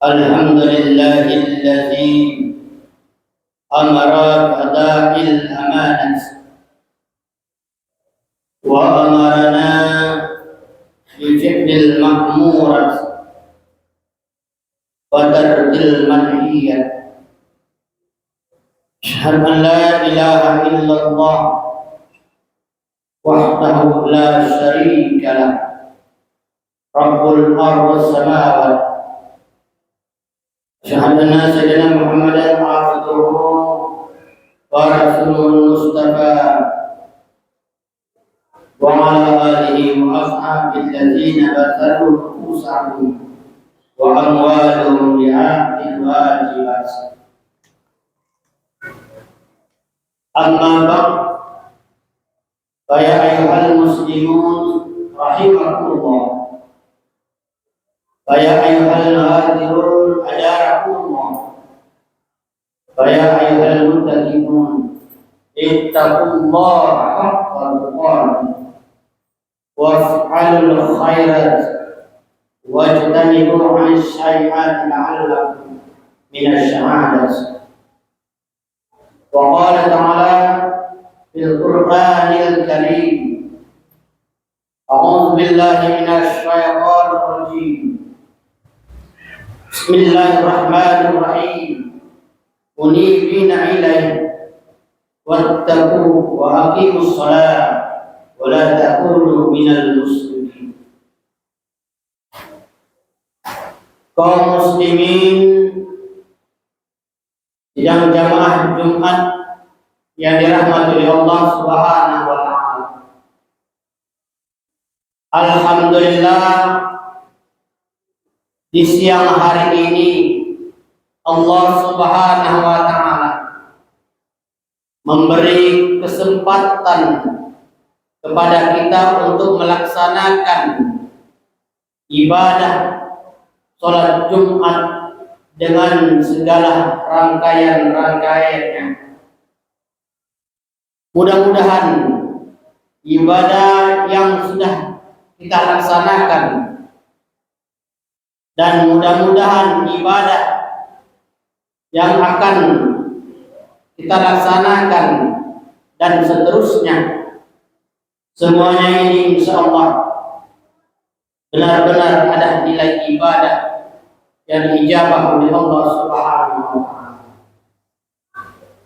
الحمد لله الذي أمر بأداء الأمانة وأمرنا بفعل المأمورة وترك المنهية. أشهد أن لا إله إلا الله وحده لا شريك له رب الأرض والسماوات. أشهد أن سيدنا محمدا عبده ورسوله المصطفى وعلى آله وأصحابه الذين بذلوا نفوسهم وأموالهم لأداء الواجبات. أما بعد فيا أيها المسلمون رحمكم الله، فيا أيها الهادرون أجاركم الله، فيا أيها المتقون اتقوا الله حق تقاته وافعلوا الخيرات واجتنبوا عن الشيئات لعلكم من الشهادة. وقال تعالى في القرآن الكريم: أعوذ بالله من الشيطان الرجيم، بسم الله الرحمن الرحيم، منيبين إليه واتقوا وأقيموا الصلاة ولا تكونوا من المشركين. Kaum muslimin sidang jamaah Jumat yang dirahmati oleh Allah Subhanahu wa taala. Alhamdulillah, di siang hari ini Allah Subhanahu wa taala memberi kesempatan kepada kita untuk melaksanakan ibadah sholat Jumat dengan segala rangkaian-rangkaiannya. Mudah-mudahan ibadah yang sudah kita laksanakan dan mudah-mudahan ibadah yang akan kita laksanakan dan seterusnya, semuanya ini insya Allah benar-benar ada nilai ibadah yang dijabah oleh Allah Subhanahu wa taala.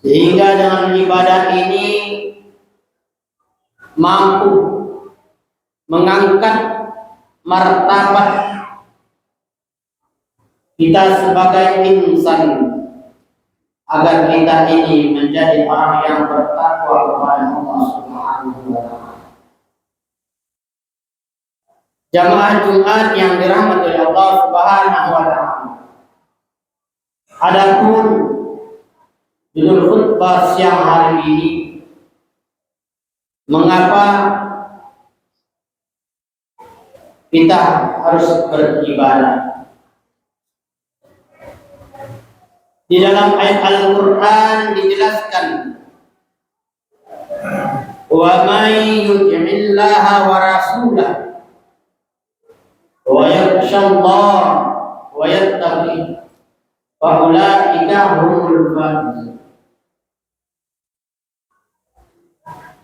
Sehingga dengan ibadah ini mampu mengangkat martabat kita sebagai insan, agar kita ini menjadi orang yang bertakwa kepada Allah Subhanahu wa taala. Jamaah Jumat yang dirahmati oleh Allah Subhanahu wa taala. Adapun judul khutbah siang hari ini, mengapa kita harus beribadah? Di dalam ayat Al-Quran dijelaskan, wa may yuti'illaha wa rasulahu wa yakhshallaha wa yattaqi fa ulaika humul faizun.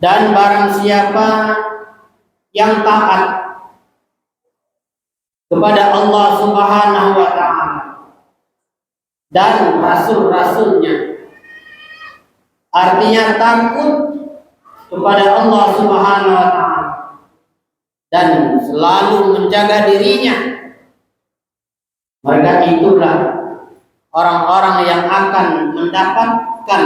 Dan barang siapa yang taat kepada Allah Subhanahu wa taala dan rasul-rasulnya, artinya takut kepada Allah Subhanahu wa taala dan selalu menjaga dirinya, mereka itulah orang-orang yang akan mendapatkan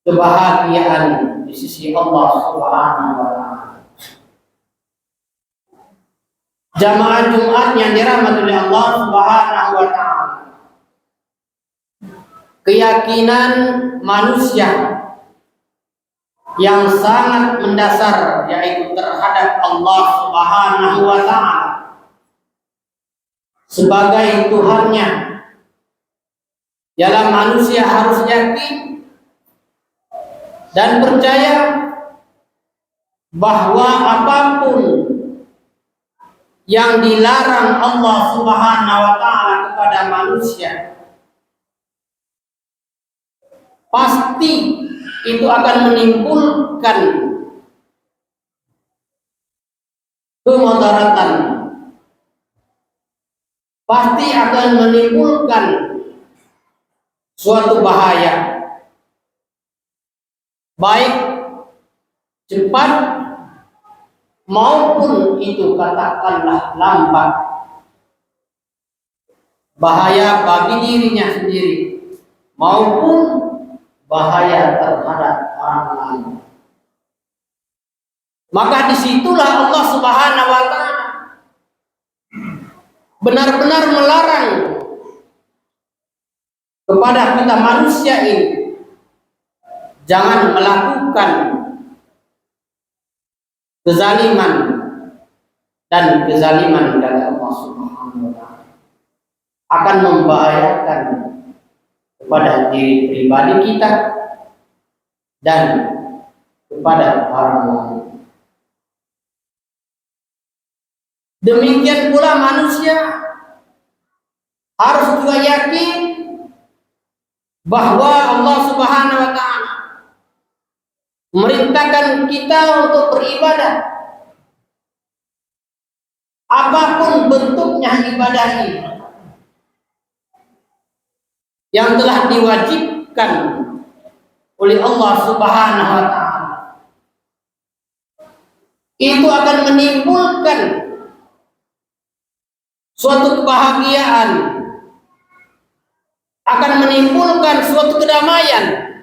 kebahagiaan di sisi Allah Subhanahu wa taala. Jamaah Jumat yang dirahmati oleh Allah Subhanahu wa taala, keyakinan manusia yang sangat mendasar, yaitu terhadap Allah Subhanahu wa taala sebagai Tuhannya. Dalam manusia harus yakin dan percaya bahwa apapun yang dilarang Allah Subhanahu wa taala kepada manusia, pasti itu akan menimbulkan kemudaratan, pasti akan menimbulkan suatu bahaya, baik cepat maupun itu katakanlah lambat, bahaya bagi dirinya sendiri maupun bahaya terhadap orang lain. Maka disitulah Allah Subhanahu wa Ta'ala benar-benar melarang kepada kita manusia ini jangan melakukan kezaliman, dan kezaliman dari Allah Subhanahu wa Ta'ala akan membahayakan kepada diri pribadi kita dan kepada orang lain. Demikian pula manusia harus juga yakin bahwa Allah Subhanahu wa Ta'ala memerintahkan kita untuk beribadah. Apapun bentuknya ibadah ini yang telah diwajibkan oleh Allah Subhanahu wa Ta'ala, itu akan menimbulkan suatu kebahagiaan, akan menimbulkan suatu kedamaian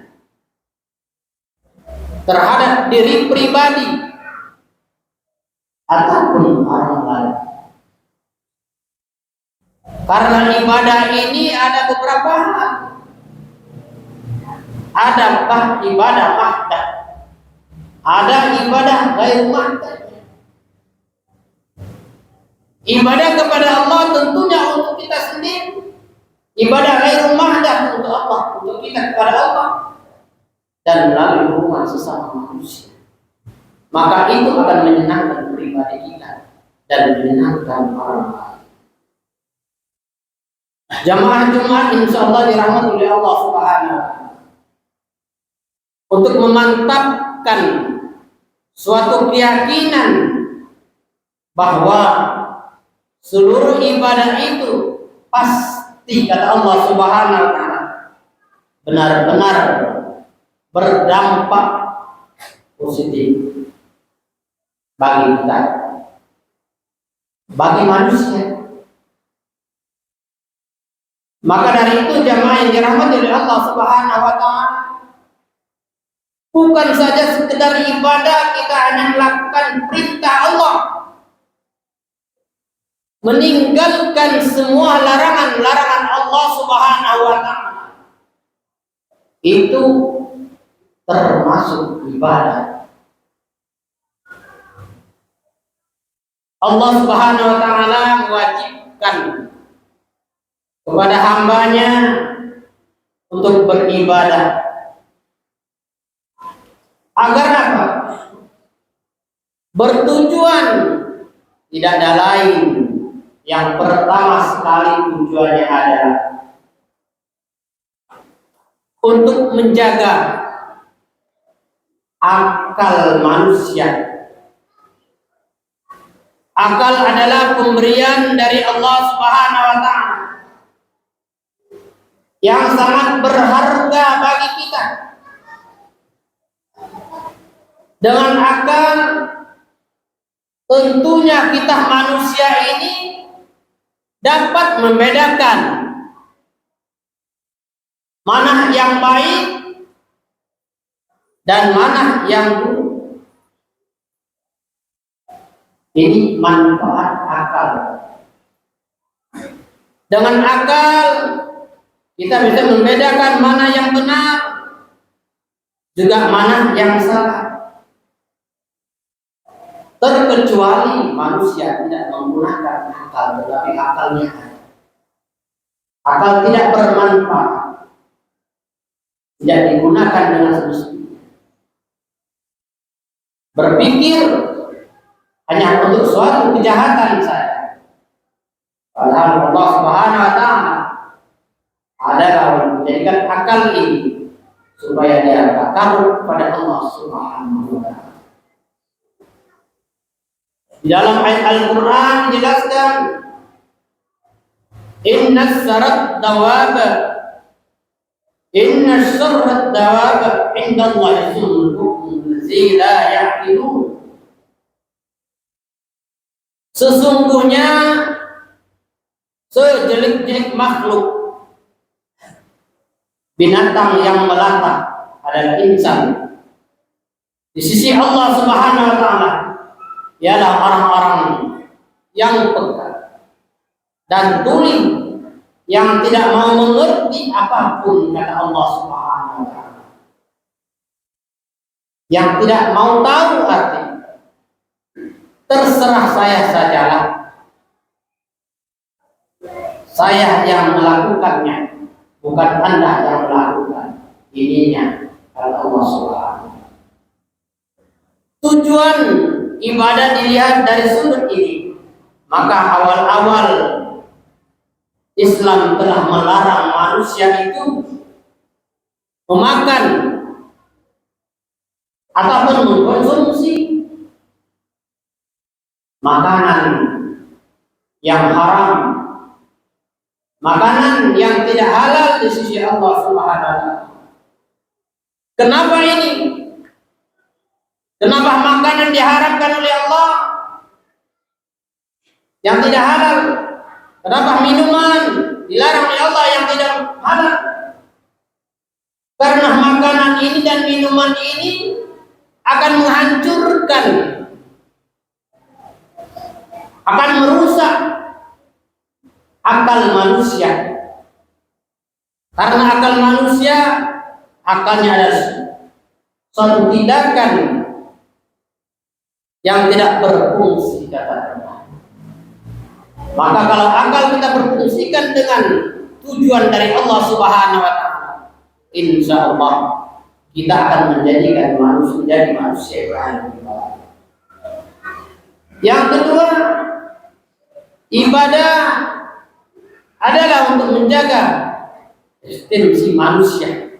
terhadap diri pribadi ataupun orang lain. Karena ibadah ini ada beberapa hal. Ada ibadah mahdah, ada ibadah ghair mahdah. Ibadah kepada Allah tentunya untuk kita sendiri, ibadah ghair mahdah untuk Allah, untuk kita kepada Allah dan melalui hubungan sesama manusia. Maka itu akan menyenangkan pribadi kita dan menyenangkan orang lain. Jamaah Jumat insyaallah dirahmati oleh Allah Subhanahu wa Ta'ala, untuk memantapkan suatu keyakinan bahwa seluruh ibadah itu pasti, kata Allah Subhanahu wa Ta'ala, benar-benar berdampak positif bagi kita, bagi manusia. Maka dari itu jamaah yang dirahmati oleh Allah Subhanahu wa Ta'ala, bukan saja sekedar ibadah kita hanya melakukan perintah Allah, meninggalkan semua larangan-larangan Allah Subhanahu wa Ta'ala, itu termasuk ibadah. Allah Subhanahu wa Ta'ala mewajibkan kepada hambanya untuk beribadah. Agar apa? Bertujuan tidak ada lain. Yang pertama sekali tujuannya adalah untuk menjaga akal manusia. Akal adalah pemberian dari Allah Subhanahu wa Ta'ala yang sangat berharga bagi kita. Dengan akal tentunya kita manusia ini dapat membedakan mana yang baik dan mana yang buruk. Ini manfaat akal. Dengan akal kita bisa membedakan mana yang benar, juga mana yang salah. Terkecuali manusia tidak menggunakan akal, tetapi akalnya ada. Akal tidak bermanfaat, tidak digunakan dengan semestinya. Berpikir hanya untuk suatu kejahatan saja. Padahal Allah Subhanahu wa Ta'ala akal ini supaya dia takut pada Allah Subhanahu wa taala. Di dalam ayat Al-Quran dijelaskan, inna syarrat dawab inda Allah sumul allazi la ya'qilun. Sesungguhnya sejelek-jelek makhluk binatang yang melata adalah insan di sisi Allah Subhanahu wa taala ialah orang-orang yang peka dan tuli, yang tidak mau mengerti apapun kata Allah Subhanahu wa taala, yang tidak mau tahu arti. Terserah saya sajalah, saya yang melakukannya, bukan Anda yang melakukan ininya, kata Allah Subhanahu. Tujuan ibadah dilihat dari sudut ini, maka awal-awal Islam telah melarang manusia itu memakan ataupun mengkonsumsi makanan yang haram, makanan yang tidak halal di sisi Allah Subhanahu wa taala. Kenapa ini? Kenapa makanan diharamkan oleh Allah yang tidak halal? Kenapa minuman dilarang oleh Allah yang tidak halal? Karena makanan ini dan minuman ini akan menghancurkan, akan merusak akal manusia. Karena akal manusia akalnya ada suatu tindakan yang tidak berfungsi, kata Allah. Maka kalau akal kita berfungsikan dengan tujuan dari Allah Subhanahu wa taala, insya Allah kita akan menjadikan manusia yang baik. Yang kedua, ibadah adalah untuk menjaga eksistensi manusia.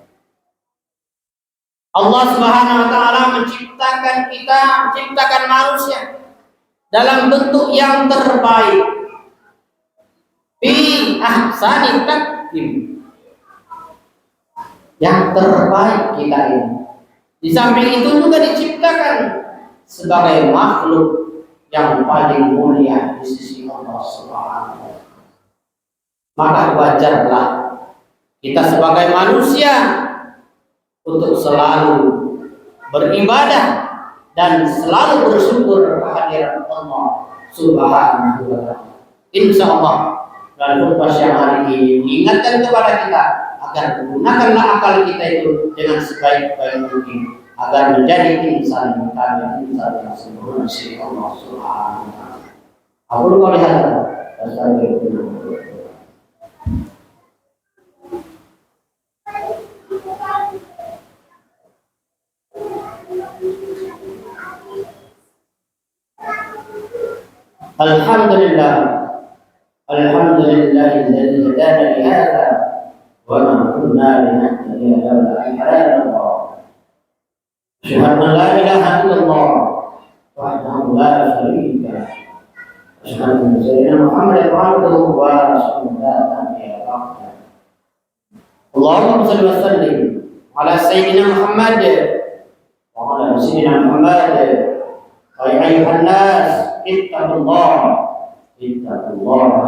Allah Subhanahu wa taala menciptakan manusia dalam bentuk yang terbaik. Fi ahsani taqwim. Yang terbaik kita ini. Di samping itu juga diciptakan sebagai makhluk yang paling mulia di sisi Allah Subhanahu wa taala. Maka wajarlah kita sebagai manusia untuk selalu beribadah dan selalu bersyukur kehadiran Allah Subhanahu wa taala. Insyaallah dalam khutbah siang hari ini mengingatkan kepada kita agar gunakanlah akal kita itu dengan sebaik-baik mungkin agar menjadi insan yang sempurna sisi Allah Subhanahu wa taala. Aku boleh hadap Alhamdulillah alladzi hadana li hadza wa ma kunna linahtadiya lawla an hadana Allah. Asyhadu an la ilaha illallah wahdahu la syarika lah. Asyhadu anna sayyidina Muhammadan abduhu wa rasuluhu la nabiyya ba'dahu. Allahumma shalli wa sallim ala sayyidina Muhammad wa ala sayyidina Muhammad. Ayuhan nas ittaqullaha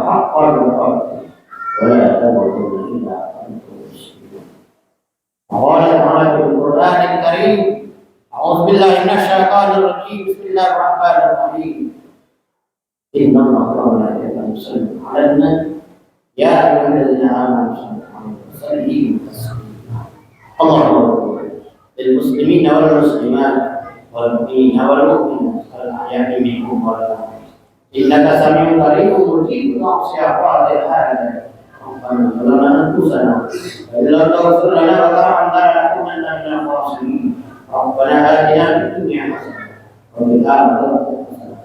haqqa tuqatih wa la tamutunna illa wa antum muslimun. Qala ta'ala fil Qur'anil Karim, a'udzu billahi minasy syaithanir rajim. Bismillahir rahmanir rahim. Inna Allaha wa malaikatahu yusholluna 'alan nabi ya ayyuhalladzina amanu sallu 'alaihi wa sallimu taslima. Allahumma lil muslimina wal muslimat والمؤمنين والمؤمنات الأحياء منهم والأموات إنك سميع قريب مجيب دعوات الحاجة. ربنا ظلمنا أنفسنا وإن لم تغفر لنا وترحمنا لنكونن من الخاسرين. ربنا آتنا في الدنيا حسنة وفي الآخرة حسنة.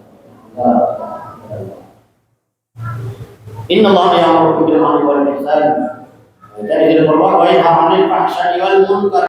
إن الله يأمركم بالعدل والإحسان Jadi kita berbuat wa yanha 'anil fahsya'i wal munkar